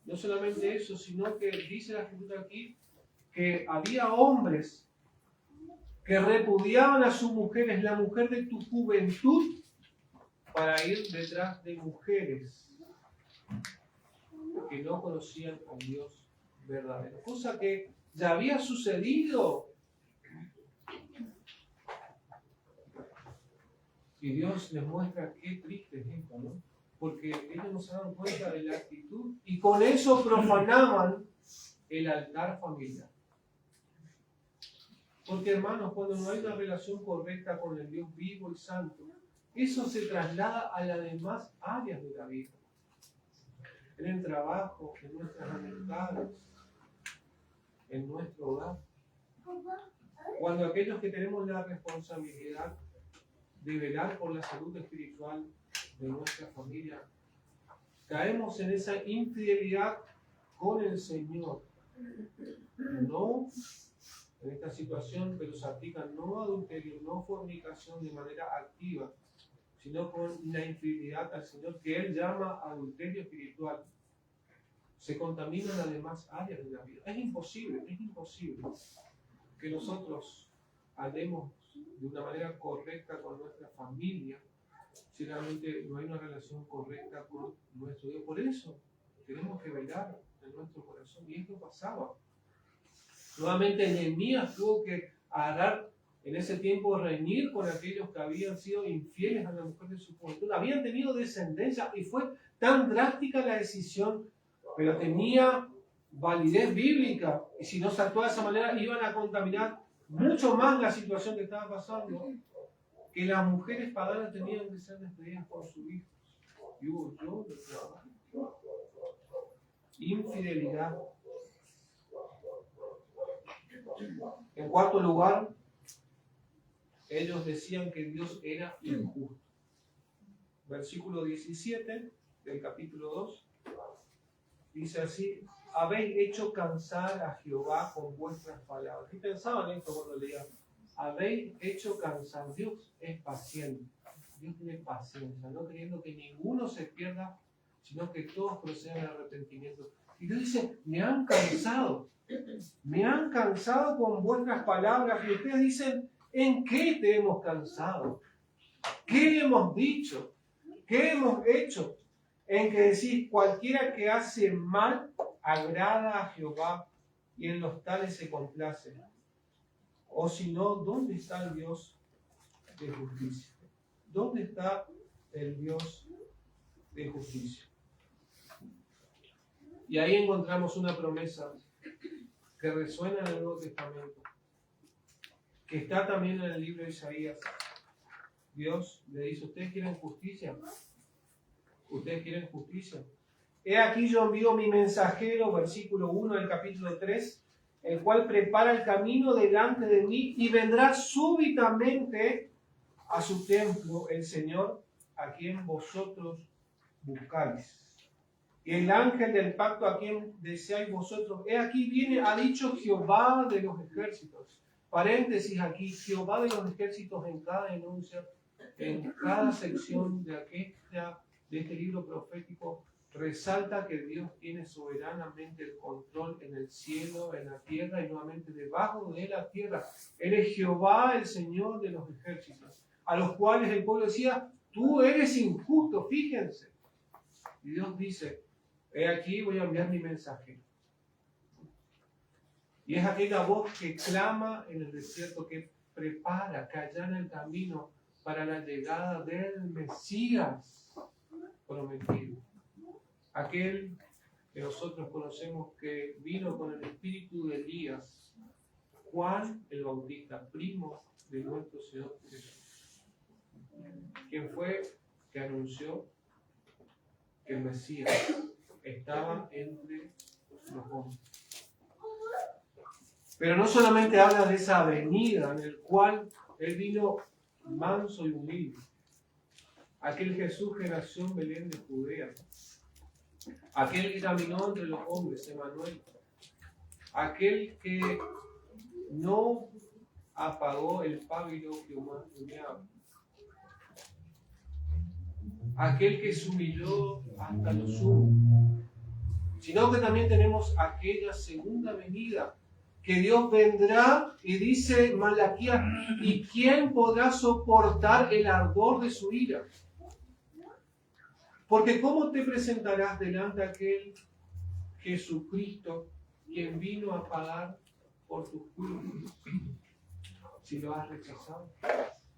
No solamente eso, sino que dice la Escritura aquí que había hombres que repudiaban a sus mujeres, la mujer de tu juventud, para ir detrás de mujeres que no conocían a Dios verdadero. Cosa que ya había sucedido. Y Dios les muestra qué triste es esto, ¿no? Porque ellos no se dan cuenta de la actitud y con eso profanaban el altar familiar. Porque, hermanos, cuando no hay una relación correcta con el Dios vivo y santo, eso se traslada a las demás áreas de la vida. En el trabajo, en nuestras amistades, en nuestro hogar. Cuando aquellos que tenemos la responsabilidad de velar por la salud espiritual de nuestra familia, caemos en esa infidelidad con el Señor. No en esta situación, pero se aplica no adulterio, no fornicación de manera activa, sino con una infidelidad al Señor que Él llama adulterio espiritual. Se contaminan las demás áreas de la vida. Es imposible que nosotros andemos de una manera correcta con nuestra familia si realmente no hay una relación correcta con nuestro Dios. Por eso tenemos que velar en nuestro corazón. Y esto pasaba. Nuevamente Nehemías tuvo que agarrar en ese tiempo, reñir con aquellos que habían sido infieles a la mujer de su juventud. Habían tenido descendencia y fue tan drástica la decisión, pero tenía validez bíblica. Y si no se actuaba de esa manera, iban a contaminar mucho más la situación que estaba pasando, que las mujeres paganas tenían que ser despedidas por sus hijos. Y hubo yo de trabajo. Infidelidad. En cuarto lugar, ellos decían que Dios era injusto. Versículo 17 del capítulo 2 dice así: habéis hecho cansar a Jehová con vuestras palabras. ¿Qué pensaban esto cuando leían? Habéis hecho cansar. Dios es paciente. Dios tiene paciencia, no queriendo que ninguno se pierda, sino que todos procedan al arrepentimiento. Y Dios dice: me han cansado con vuestras palabras. Y ustedes dicen: ¿en qué te hemos cansado? ¿Qué hemos dicho? ¿Qué hemos hecho? en que decís, cualquiera que hace mal agrada a Jehová, y en los tales se complace. O si no, ¿dónde está el Dios de justicia? ¿Dónde está el Dios de justicia? Y ahí encontramos una promesa que resuena en el Nuevo Testamento, que está también en el libro de Isaías. Dios le dice, ¿ustedes quieren justicia? ¿Ustedes quieren justicia? He aquí yo envío mi mensajero, versículo 1 del capítulo 3, el cual prepara el camino delante de mí, y vendrá súbitamente a su templo el Señor, a quien vosotros buscáis. Y el ángel del pacto a quien deseáis vosotros, he aquí viene, ha dicho Jehová de los ejércitos. Paréntesis aquí, Jehová de los ejércitos en cada denuncia, en cada sección de este libro profético, resalta que Dios tiene soberanamente el control en el cielo, en la tierra y nuevamente debajo de la tierra. Él es Jehová, el Señor de los ejércitos, a los cuales el pueblo decía, tú eres injusto, fíjense. Y Dios dice, he aquí voy a enviar mi mensajero. Y es aquella voz que clama en el desierto, que prepara, que allana el camino para la llegada del Mesías prometido. Aquel que nosotros conocemos que vino con el espíritu de Elías, Juan el Bautista, primo de nuestro Señor Jesús, quien fue que anunció que el Mesías estaba entre los hombres. Pero no solamente habla de esa venida en el cual Él vino manso y humilde, aquel Jesús que nació en Belén de Judea, aquel que caminó entre los hombres, Emmanuel, aquel que no apagó el pábilo que humeaba, aquel que se humilló hasta lo sumo, sino que también tenemos aquella segunda venida, que Dios vendrá, y dice Malaquías, ¿y quién podrá soportar el ardor de su ira? Porque ¿cómo te presentarás delante de aquel Jesucristo, quien vino a pagar por tus culpas, si lo has rechazado?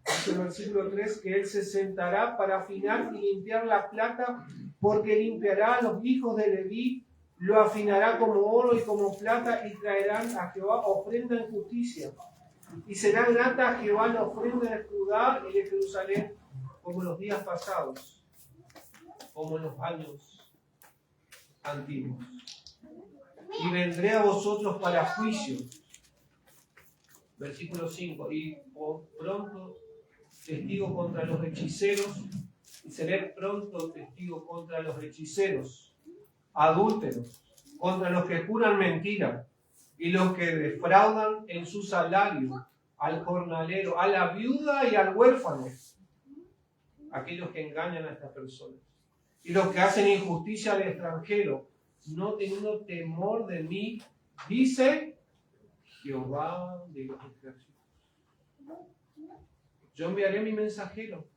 Dice el versículo 3 que Él se sentará para afinar y limpiar la plata, porque limpiará a los hijos de Leví, lo afinará como oro y como plata, y traerán a Jehová ofrenda en justicia. Y será grata a Jehová la ofrenda de Judá y de Jerusalén, como en los días pasados, como en los años antiguos. Y vendré a vosotros para juicio. Versículo 5. Y pronto testigo contra los hechiceros, y seré pronto testigo contra los hechiceros, adúlteros, contra los que juran mentira, y los que defraudan en su salario, al jornalero, a la viuda y al huérfano, aquellos que engañan a estas personas, y los que hacen injusticia al extranjero, no teniendo temor de mí, dice Jehová de los ejércitos. Yo enviaré mi mensajero,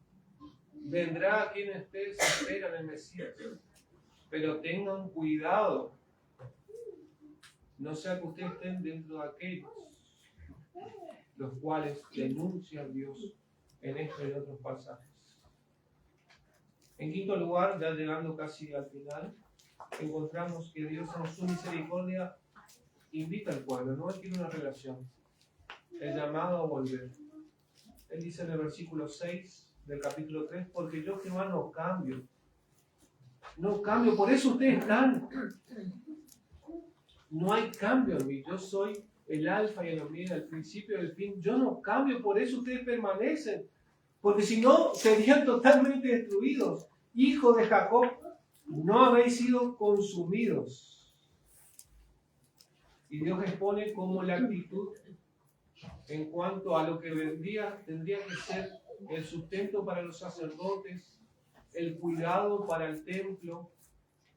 vendrá a quienes ustedes esperan el Mesías, pero tengan cuidado, no sea que ustedes estén dentro de aquellos los cuales denuncian a Dios en estos y otros pasajes. En quinto lugar, ya llegando casi al final, encontramos que Dios en su misericordia invita al pueblo, no quiere una relación, el llamado a volver. Él dice en el versículo 6 del capítulo 3, porque yo Jehová no cambio, por eso ustedes están. No hay cambio en mí, yo soy el alfa y el omega, el principio y el fin, yo no cambio, por eso ustedes permanecen, porque si no serían totalmente destruidos. Hijo de Jacob, no habéis sido consumidos. Y Dios expone como la actitud en cuanto a lo que tendría que ser el sustento para los sacerdotes, el cuidado para el templo,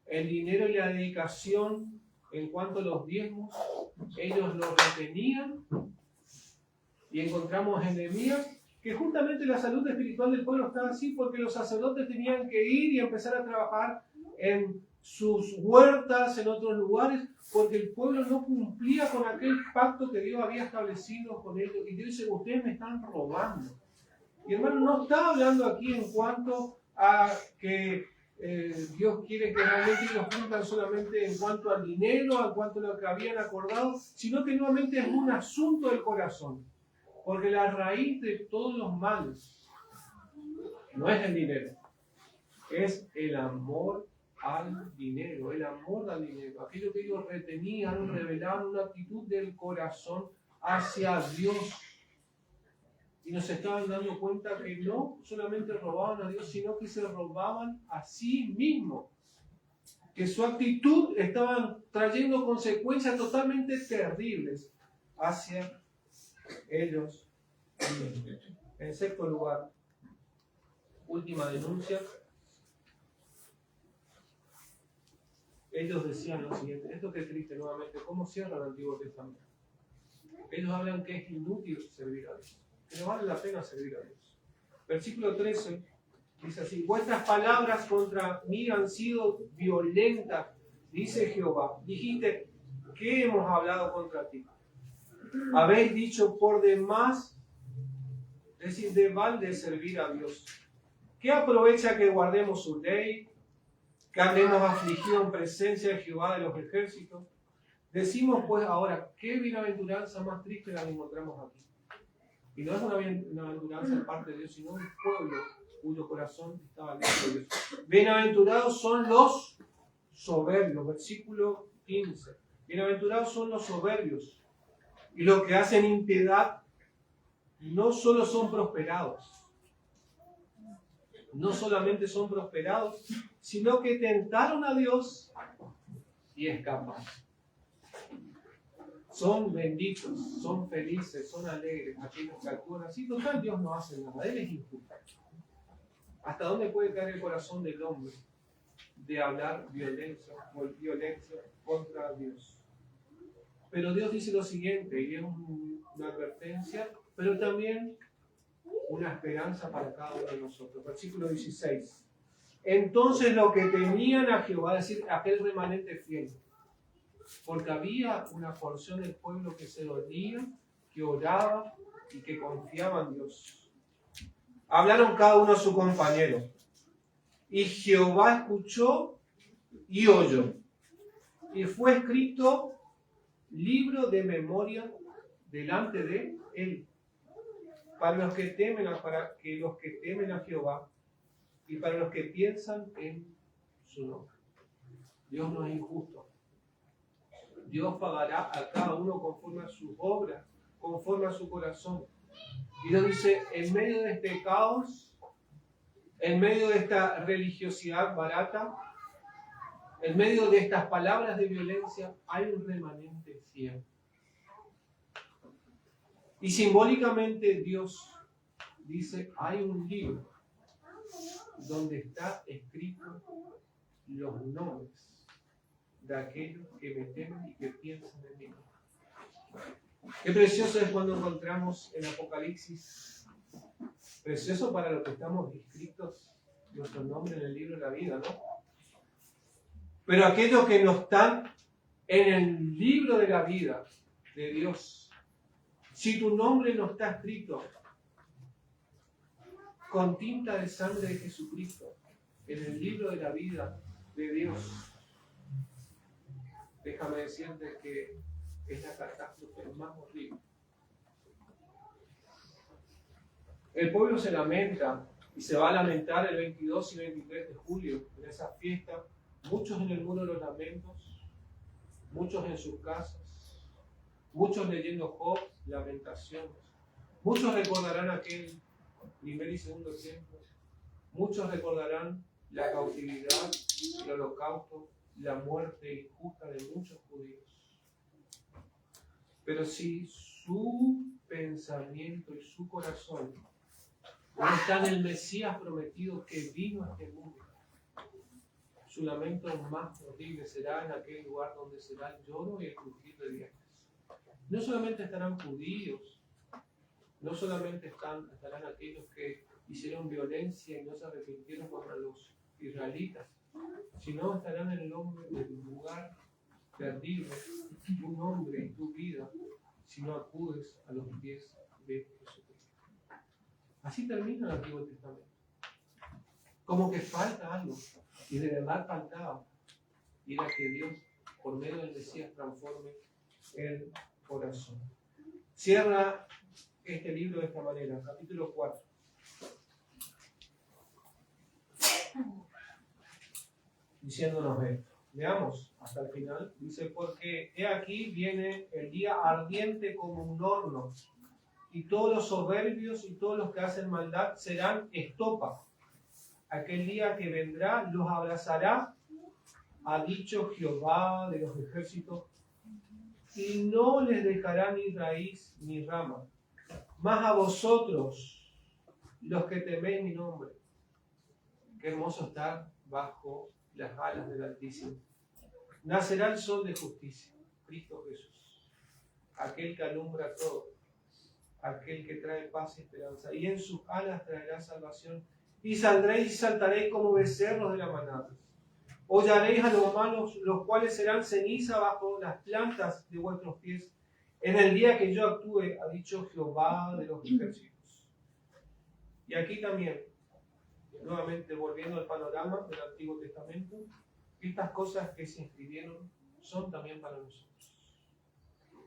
el dinero y la dedicación en cuanto a los diezmos, ellos lo retenían. Y encontramos en Nehemías que justamente la salud espiritual del pueblo estaba así, porque los sacerdotes tenían que ir y empezar a trabajar en sus huertas, en otros lugares, porque el pueblo no cumplía con aquel pacto que Dios había establecido con ellos. Y Dios dice, ustedes me están robando. Y hermano, no está hablando aquí en cuanto a que Dios quiere que realmente ellos cumplan solamente en cuanto al dinero, en cuanto a lo que habían acordado, sino que nuevamente es un asunto del corazón. Porque la raíz de todos los males no es el dinero, es el amor al dinero, el amor al dinero. Aquello que ellos retenían, revelaban una actitud del corazón hacia Dios. Y nos estaban dando cuenta que no solamente robaban a Dios, sino que se robaban a sí mismos. Que su actitud estaban trayendo consecuencias totalmente terribles hacia ellos. En sexto lugar, última denuncia. Ellos decían lo siguiente, esto que es triste nuevamente, ¿cómo cierra el Antiguo Testamento? Ellos hablan que es inútil servir a Dios, que no vale la pena servir a Dios. Versículo 13 dice así, vuestras palabras contra mí han sido violentas, dice Jehová. Dijiste, ¿qué hemos hablado contra ti? Habéis dicho por demás, es decir, de balde servir a Dios. ¿Qué aprovecha que guardemos su ley? Que andemos afligidos en presencia de Jehová de los ejércitos. Decimos pues ahora, ¿qué bienaventuranza más triste la encontramos aquí? Y no es una bienaventuranza de parte de Dios, sino un pueblo cuyo corazón estaba lejos de Dios. Bienaventurados son los soberbios, versículo 15. Bienaventurados son los soberbios, y los que hacen impiedad no solo son prosperados, no solamente son prosperados, sino que tentaron a Dios y escapan. Son benditos, son felices, son alegres aquellos que actúan así. Total, Dios no hace nada, Él es injusto. ¿Hasta dónde puede caer el corazón del hombre de hablar violencia contra Dios? Pero Dios dice lo siguiente, y es una advertencia, pero también una esperanza para cada uno de nosotros. Versículo 16. Entonces lo que temían a Jehová, es decir, aquel remanente fiel, porque había una porción del pueblo que se dolía, que oraba y que confiaba en Dios. Hablaron cada uno a su compañero, y Jehová escuchó y oyó, y fue escrito libro de memoria delante de él, para los que temen a Jehová y para los que piensan en su nombre. Dios no es injusto. Dios pagará a cada uno conforme a sus obras, conforme a su corazón. Y Dios dice, en medio de este caos, en medio de esta religiosidad barata, en medio de estas palabras de violencia, hay un remanente fiel. Y simbólicamente Dios dice, hay un libro donde está escrito los nombres de aquellos que me temen y que piensan en mí. Qué precioso es cuando encontramos en Apocalipsis, precioso para los que estamos inscritos nuestro nombre en el libro de la vida, ¿no? Pero aquellos que no están en el libro de la vida de Dios, si tu nombre no está escrito con tinta de sangre de Jesucristo en el libro de la vida de Dios, déjame decirte que es la catástrofe más horrible. El pueblo se lamenta y se va a lamentar el 22 y 23 de julio en esa fiesta, muchos en el muro de los lamentos, muchos en sus casas, muchos leyendo Job, Lamentaciones. Muchos recordarán aquel primer y segundo tiempo. Muchos recordarán la cautividad, el holocausto, la muerte injusta de muchos judíos. Pero si su pensamiento y su corazón no está en el Mesías prometido que vino a este mundo, su lamento más horrible será en aquel lugar donde será el lloro y el crujir de dientes. No solamente estarán judíos, no solamente estarán aquellos que hicieron violencia y no se arrepintieron contra los israelitas, Si no, estarán en el lugar terrible, tu nombre y tu vida, si no acudes a los pies de Jesucristo. Así termina el Antiguo Testamento. Como que falta algo, y de verdad faltaba, y era que Dios, por medio del Mesías, transforme el corazón. Cierra este libro de esta manera, capítulo 4. Diciéndonos esto. Veamos hasta el final. Dice, porque he aquí viene el día ardiente como un horno, y todos los soberbios y todos los que hacen maldad serán estopa. Aquel día que vendrá los abrazará, ha dicho Jehová de los ejércitos, y no les dejará ni raíz ni rama. Mas a vosotros, los que teméis mi nombre, qué hermoso estar bajo las alas del Altísimo. Nacerá el sol de justicia, Cristo Jesús, aquel que alumbra todo, aquel que trae paz y esperanza, y en sus alas traerá salvación, y saldréis y saltaréis como becerros de la manada. Hollaréis a los malos, los cuales serán ceniza bajo las plantas de vuestros pies, en el día que yo actúe, ha dicho Jehová de los ejércitos. Y aquí también, nuevamente volviendo al panorama del Antiguo Testamento, estas cosas que se escribieron son también para nosotros.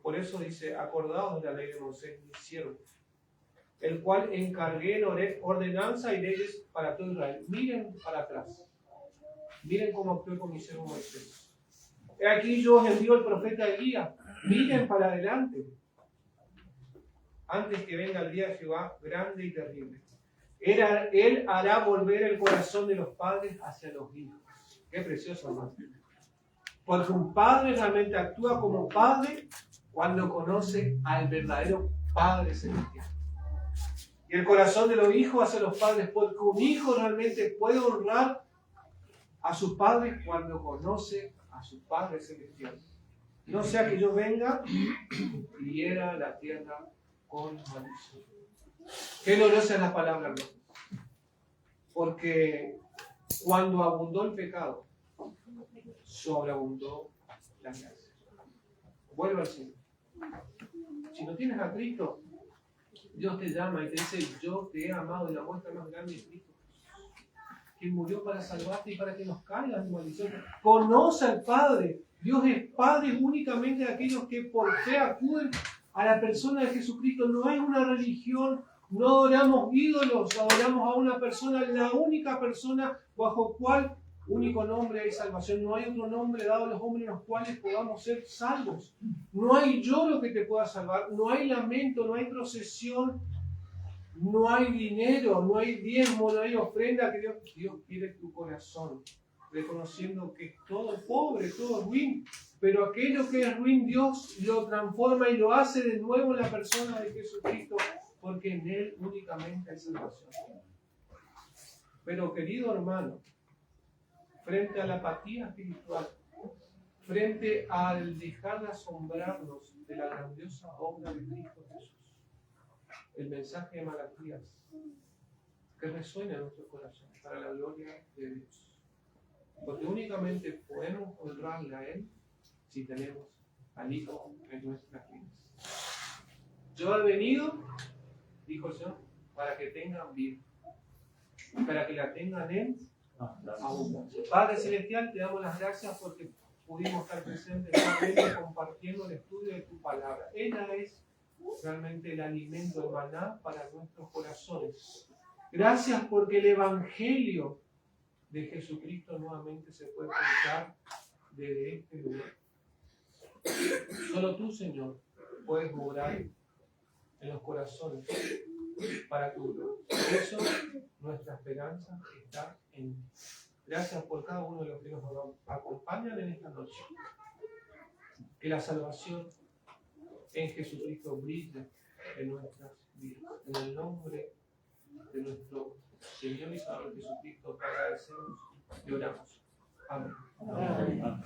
Por eso dice, acordaos de la ley de Moisés, mi siervo, el cual encargué en ordenanza y leyes para todo Israel. Miren para atrás. Miren cómo actué con mi siervo Moisés. He aquí yo os envío el profeta Elías. Miren para adelante. Antes que venga el día de Jehová grande y terrible. Él hará volver el corazón de los padres hacia los hijos. Qué precioso, hermano. Porque un padre realmente actúa como padre cuando conoce al verdadero Padre Celestial. Y el corazón de los hijos hacia los padres, porque un hijo realmente puede honrar a sus padres cuando conoce a su Padre Celestial. No sea que yo venga y hiera la tierra con maldición. Qué gloriosa es la palabra, hermano. Porque cuando abundó el pecado, sobreabundó la gracia. Vuelve al Señor. Si no tienes a Cristo, Dios te llama y te dice, yo te he amado, y la muestra más grande es Cristo, quien murió para salvarte y para que nos caigas de maldición. Conoce al Padre. Dios es Padre únicamente de aquellos que por fe acuden a la persona de Jesucristo. No es una religión, no adoramos ídolos, adoramos a una persona, la única persona bajo cual único nombre hay salvación. No hay otro nombre dado a los hombres en los cuales podamos ser salvos. No hay lloro que te pueda salvar, no hay lamento, no hay procesión, no hay dinero, no hay diezmo, no hay ofrenda. Que Dios quiere tu corazón, reconociendo que es todo pobre, todo ruin, pero aquello que es ruin Dios lo transforma y lo hace de nuevo en la persona de Jesucristo, porque en Él únicamente hay salvación. Pero querido hermano, frente a la apatía espiritual, frente al dejar de asombrarnos de la grandiosa obra de Cristo Jesús, el mensaje de Malaquías, que resuena en nuestro corazón para la gloria de Dios. Porque únicamente podemos honrarle a Él si tenemos al Hijo en nuestras vidas. Yo he venido, dijo el Señor, para que tengan vida, para que la tengan en abundancia. Padre Celestial, te damos las gracias porque pudimos estar presentes nuevamente compartiendo el estudio de tu palabra. Ella es realmente el alimento, el maná para nuestros corazones. Gracias porque el Evangelio de Jesucristo nuevamente se puede contar desde este lugar. Solo tú, Señor, puedes obrar en los corazones para tu gloria. Por eso nuestra esperanza está en ti. Gracias por cada uno de los que nos acompañan en esta noche. Que la salvación en Jesucristo brille en nuestras vidas. En el nombre de nuestro Señor y Salvador Jesucristo, te agradecemos y oramos. Amén. Amén.